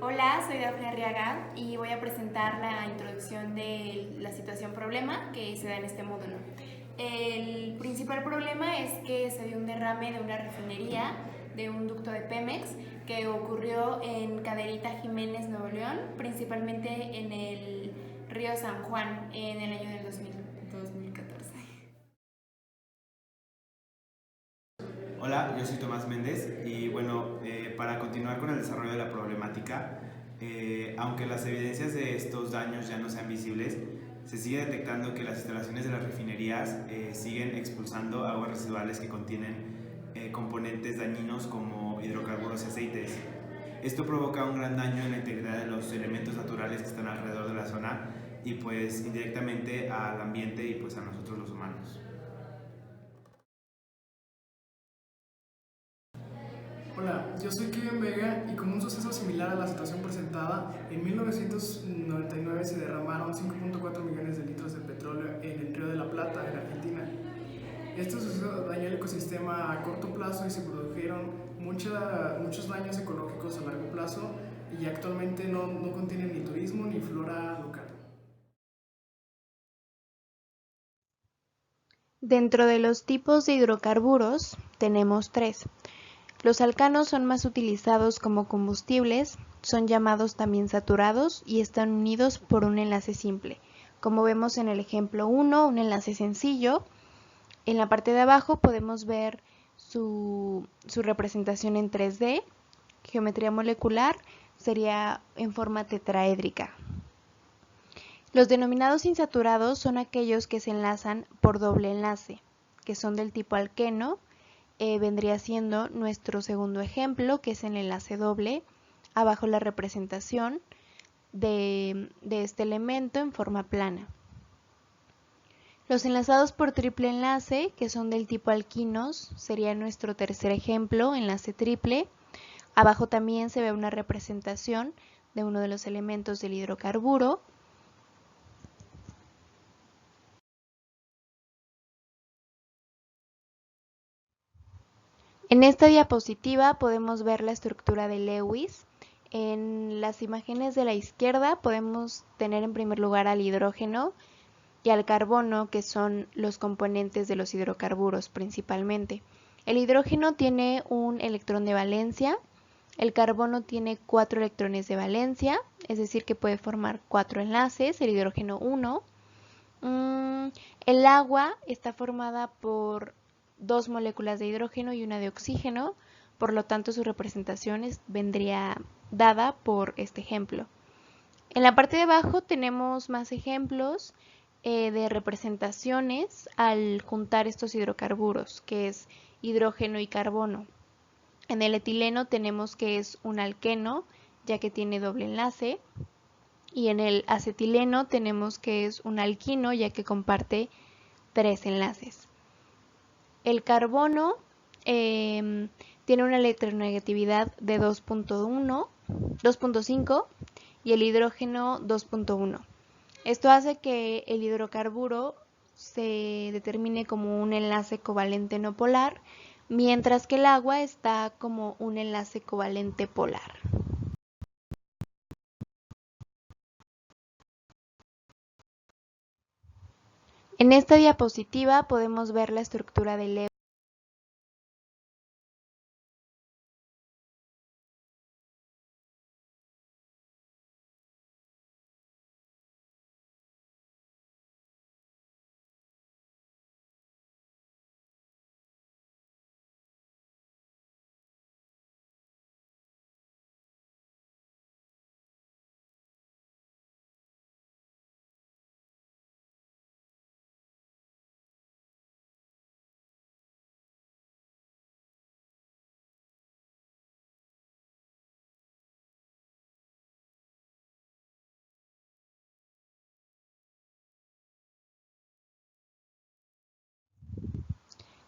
Hola, soy Dafne Arriaga y voy a presentar la introducción de la situación problema que se da en este módulo. El principal problema es que se dio un derrame de una refinería de un ducto de Pemex que ocurrió en Cadereyta Jiménez, Nuevo León, principalmente en el río San Juan en el año del 2014. Hola, yo soy Tomás Méndez y bueno, para continuar con el desarrollo de la problemática, aunque las evidencias de estos daños ya no sean visibles, se sigue detectando que las instalaciones de las refinerías siguen expulsando aguas residuales que contienen componentes dañinos como hidrocarburos y aceites. Esto provoca un gran daño en la integridad de los elementos naturales que están alrededor de la zona y pues indirectamente al ambiente y pues a nosotros los humanos. Hola, yo soy Kevin Vega y como un suceso similar a la situación presentada, en 1999 se derramaron 5.4 millones de litros de petróleo en el Río de la Plata, en Argentina. Este suceso dañó el ecosistema a corto plazo y se produjeron muchos daños ecológicos a largo plazo y actualmente no contienen ni turismo ni flora local. Dentro de los tipos de hidrocarburos tenemos tres. Los alcanos son más utilizados como combustibles, son llamados también saturados y están unidos por un enlace simple. Como vemos en el ejemplo 1, un enlace sencillo. En la parte de abajo podemos ver su representación en 3D. Geometría molecular sería en forma tetraédrica. Los denominados insaturados son aquellos que se enlazan por doble enlace, que son del tipo alqueno. Vendría siendo nuestro segundo ejemplo, que es el enlace doble. Abajo la representación de este elemento en forma plana. Los enlazados por triple enlace, que son del tipo alquinos, sería nuestro tercer ejemplo, enlace triple. Abajo también se ve una representación de uno de los elementos del hidrocarburo. En esta diapositiva podemos ver la estructura de Lewis. En las imágenes de la izquierda podemos tener en primer lugar al hidrógeno y al carbono, que son los componentes de los hidrocarburos principalmente. El hidrógeno tiene un electrón de valencia, el carbono tiene 4 electrones de valencia, es decir que puede formar 4 enlaces, el hidrógeno 1. El agua está formada por 2 moléculas de hidrógeno y una de oxígeno, por lo tanto su representación vendría dada por este ejemplo. En la parte de abajo tenemos más ejemplos de representaciones al juntar estos hidrocarburos, que es hidrógeno y carbono. En el etileno tenemos que es un alqueno, ya que tiene doble enlace. Y en el acetileno tenemos que es un alquino, ya que comparte 3 enlaces. El carbono tiene una electronegatividad de 2.5 y el hidrógeno 2.1. Esto hace que el hidrocarburo se determine como un enlace covalente no polar, mientras que el agua está como un enlace covalente polar. En esta diapositiva podemos ver la estructura del Lewis.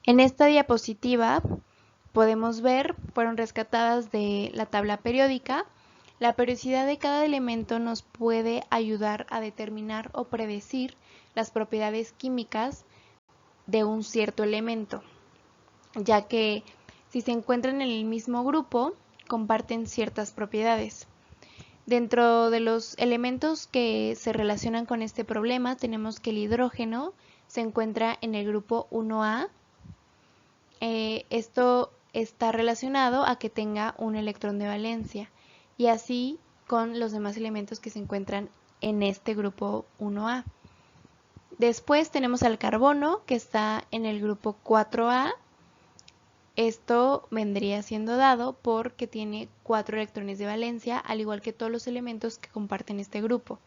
En esta diapositiva podemos ver, fueron rescatadas de la tabla periódica. La periodicidad de cada elemento nos puede ayudar a determinar o predecir las propiedades químicas de un cierto elemento, ya que si se encuentran en el mismo grupo, comparten ciertas propiedades. Dentro de los elementos que se relacionan con este problema tenemos que el hidrógeno se encuentra en el grupo 1A. Esto está relacionado a que tenga un electrón de valencia y así con los demás elementos que se encuentran en este grupo 1A. Después tenemos al carbono, que está en el grupo 4A. Esto vendría siendo dado porque tiene 4 electrones de valencia, al igual que todos los elementos que comparten este grupo.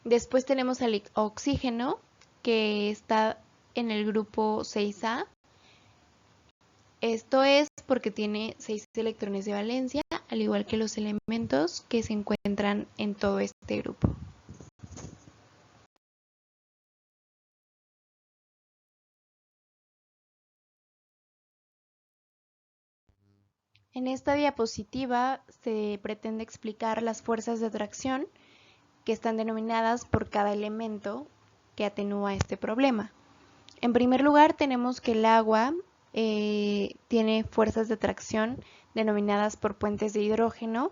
Después tenemos al oxígeno, que está en el grupo 6A. Esto es porque tiene 6 electrones de valencia, al igual que los elementos que se encuentran en todo este grupo. En esta diapositiva se pretende explicar las fuerzas de atracción que están denominadas por cada elemento que atenúa este problema. En primer lugar tenemos que el agua tiene fuerzas de atracción denominadas por puentes de hidrógeno,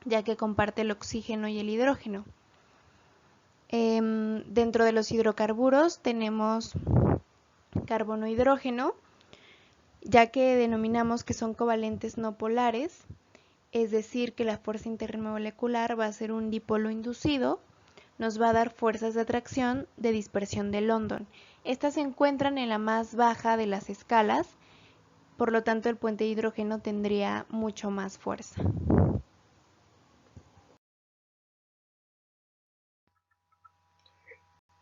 ya que comparte el oxígeno y el hidrógeno. Dentro de los hidrocarburos tenemos carbono-hidrógeno, ya que denominamos que son covalentes no polares, es decir, que la fuerza intermolecular va a ser un dipolo inducido, nos va a dar fuerzas de atracción de dispersión de London. Estas se encuentran en la más baja de las escalas, por lo tanto el puente de hidrógeno tendría mucho más fuerza.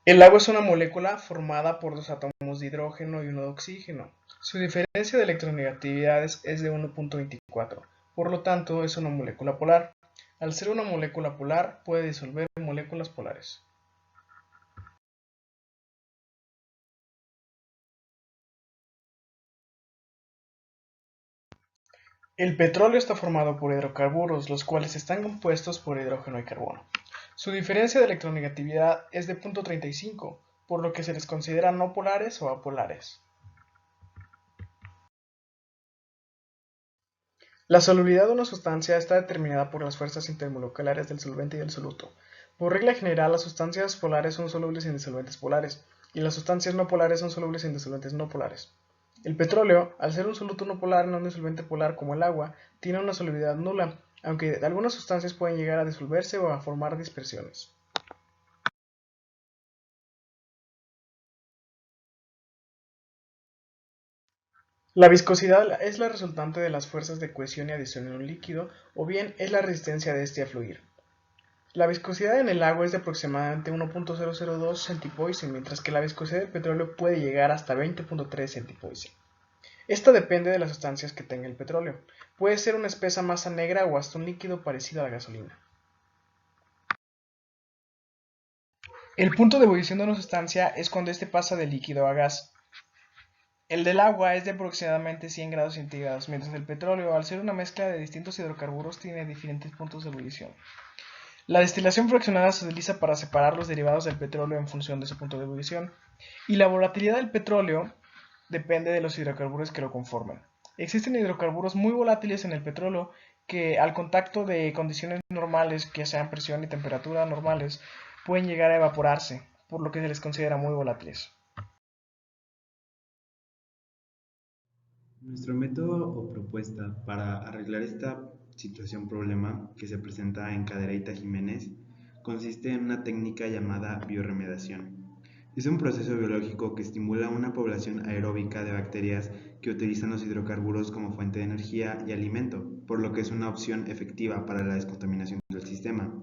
El agua es una molécula formada por 2 átomos de hidrógeno y 1 de oxígeno. Su diferencia de electronegatividades es de 1.24, por lo tanto es una molécula polar. Al ser una molécula polar, puede disolver moléculas polares. El petróleo está formado por hidrocarburos, los cuales están compuestos por hidrógeno y carbono. Su diferencia de electronegatividad es de 0.35, por lo que se les considera no polares o apolares. La solubilidad de una sustancia está determinada por las fuerzas intermoleculares del solvente y del soluto. Por regla general, las sustancias polares son solubles en disolventes polares, y las sustancias no polares son solubles en disolventes no polares. El petróleo, al ser un soluto no polar en un disolvente polar como el agua, tiene una solubilidad nula, aunque algunas sustancias pueden llegar a disolverse o a formar dispersiones. La viscosidad es la resultante de las fuerzas de cohesión y adición en un líquido, o bien es la resistencia de este a fluir. La viscosidad en el agua es de aproximadamente 1.002 centipoise, mientras que la viscosidad del petróleo puede llegar hasta 20.3 centipoise. Esta depende de las sustancias que tenga el petróleo. Puede ser una espesa masa negra o hasta un líquido parecido a la gasolina. El punto de ebullición de una sustancia es cuando éste pasa de líquido a gas. El del agua es de aproximadamente 100 grados centígrados, mientras el petróleo, al ser una mezcla de distintos hidrocarburos, tiene diferentes puntos de ebullición. La destilación fraccionada se utiliza para separar los derivados del petróleo en función de su punto de ebullición, y la volatilidad del petróleo depende de los hidrocarburos que lo conforman. Existen hidrocarburos muy volátiles en el petróleo que al contacto de condiciones normales, que sean presión y temperatura normales, pueden llegar a evaporarse, por lo que se les considera muy volátiles. Nuestro método o propuesta para arreglar esta problema que se presenta en Cadereyta Jiménez consiste en una técnica llamada bioremediación. Es un proceso biológico que estimula una población aeróbica de bacterias que utilizan los hidrocarburos como fuente de energía y alimento, por lo que es una opción efectiva para la descontaminación del sistema.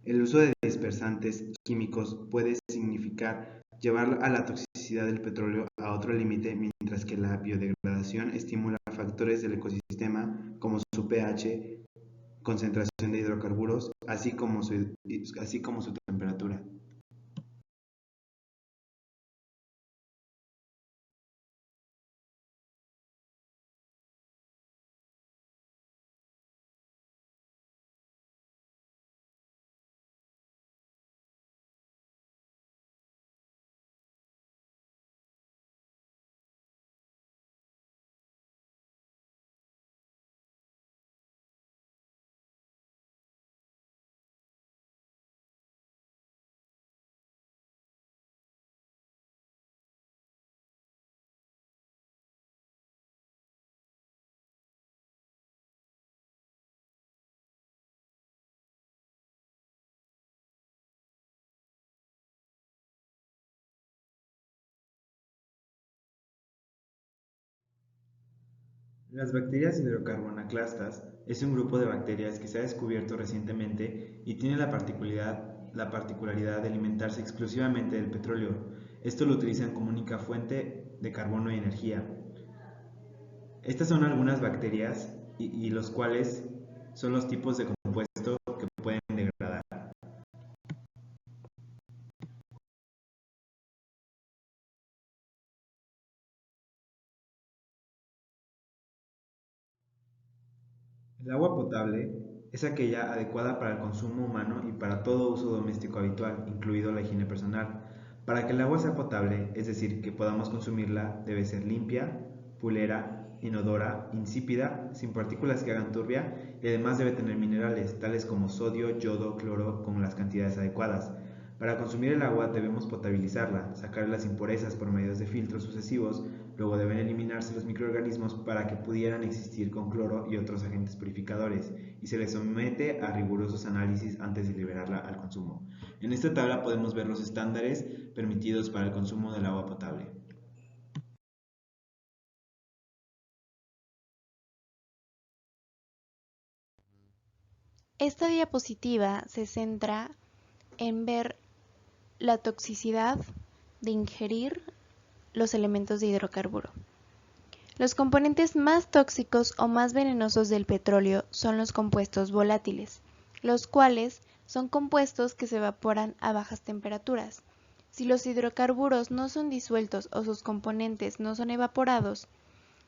El uso de dispersantes químicos puede significar llevar a la toxicidad del petróleo a otro límite, mientras que la biodegradación estimula factores del ecosistema como su pH, concentración de hidrocarburos, así como su temperatura. Las bacterias hidrocarbonoclastas es un grupo de bacterias que se ha descubierto recientemente y tiene la particularidad de alimentarse exclusivamente del petróleo. Esto lo utilizan como única fuente de carbono y energía. Estas son algunas bacterias y los cuales son los tipos de compuestos que pueden degradar. El agua potable es aquella adecuada para el consumo humano y para todo uso doméstico habitual, incluido la higiene personal. Para que el agua sea potable, es decir, que podamos consumirla, debe ser limpia, pulera, inodora, insípida, sin partículas que hagan turbia y además debe tener minerales, tales como sodio, yodo, cloro, con las cantidades adecuadas. Para consumir el agua debemos potabilizarla, sacar las impurezas por medio de filtros sucesivos, luego deben eliminarse los microorganismos para que pudieran existir con cloro y otros agentes purificadores, y se les somete a rigurosos análisis antes de liberarla al consumo. En esta tabla podemos ver los estándares permitidos para el consumo del agua potable. Esta diapositiva se centra en ver la toxicidad de ingerir los elementos de hidrocarburo. Los componentes más tóxicos o más venenosos del petróleo son los compuestos volátiles, los cuales son compuestos que se evaporan a bajas temperaturas. Si los hidrocarburos no son disueltos o sus componentes no son evaporados,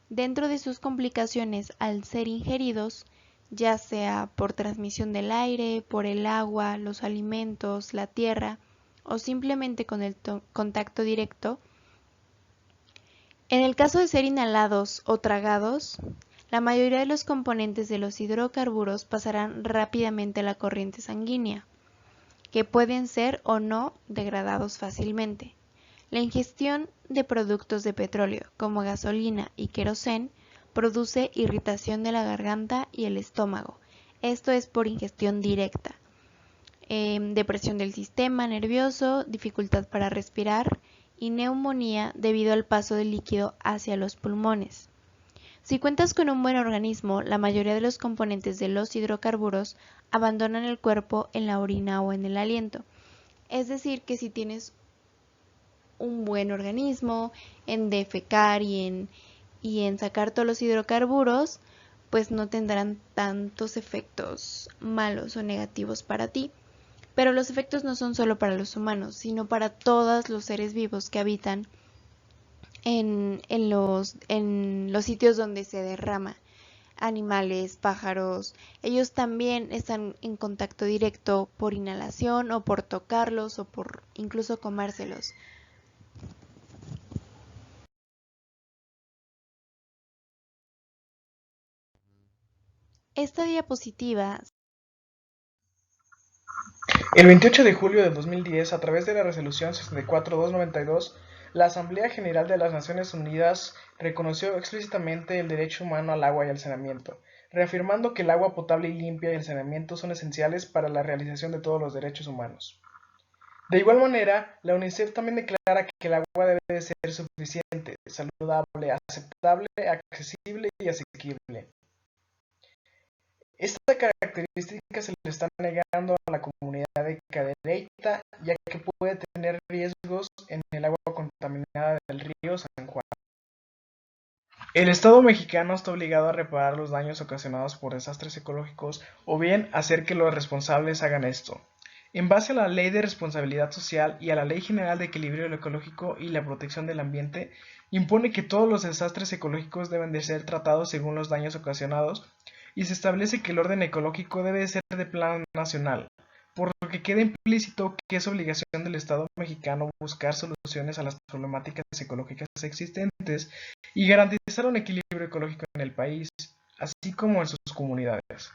dentro de sus complicaciones al ser ingeridos, ya sea por transmisión del aire, por el agua, los alimentos, la tierra o simplemente con el contacto directo, en el caso de ser inhalados o tragados, la mayoría de los componentes de los hidrocarburos pasarán rápidamente a la corriente sanguínea, que pueden ser o no degradados fácilmente. La ingestión de productos de petróleo, como gasolina y querosén, produce irritación de la garganta y el estómago. Esto es por ingestión directa. Depresión del sistema nervioso, dificultad para respirar y neumonía debido al paso del líquido hacia los pulmones. Si cuentas con un buen organismo, la mayoría de los componentes de los hidrocarburos abandonan el cuerpo en la orina o en el aliento. Es decir, que si tienes un buen organismo en defecar y en sacar todos los hidrocarburos, pues no tendrán tantos efectos malos o negativos para ti. Pero los efectos no son solo para los humanos, sino para todos los seres vivos que habitan en los sitios donde se derrama. Animales, pájaros, ellos también están en contacto directo por inhalación o por tocarlos o por incluso comérselos. Esta diapositiva. El 28 de julio de 2010, a través de la Resolución 64292, la Asamblea General de las Naciones Unidas reconoció explícitamente el derecho humano al agua y al saneamiento, reafirmando que el agua potable y limpia y el saneamiento son esenciales para la realización de todos los derechos humanos. De igual manera, la UNICEF también declara que el agua debe de ser suficiente, saludable, aceptable, accesible y asequible. Esta característica se le está negando a la comunidad de Cadereyta, ya que puede tener riesgos en el agua contaminada del río San Juan. El Estado mexicano está obligado a reparar los daños ocasionados por desastres ecológicos o bien hacer que los responsables hagan esto. En base a la Ley de Responsabilidad Social y a la Ley General de Equilibrio Ecológico y la Protección del Ambiente, impone que todos los desastres ecológicos deben de ser tratados según los daños ocasionados y se establece que el orden ecológico debe ser de plano nacional, por lo que queda implícito que es obligación del Estado mexicano buscar soluciones a las problemáticas ecológicas existentes y garantizar un equilibrio ecológico en el país, así como en sus comunidades.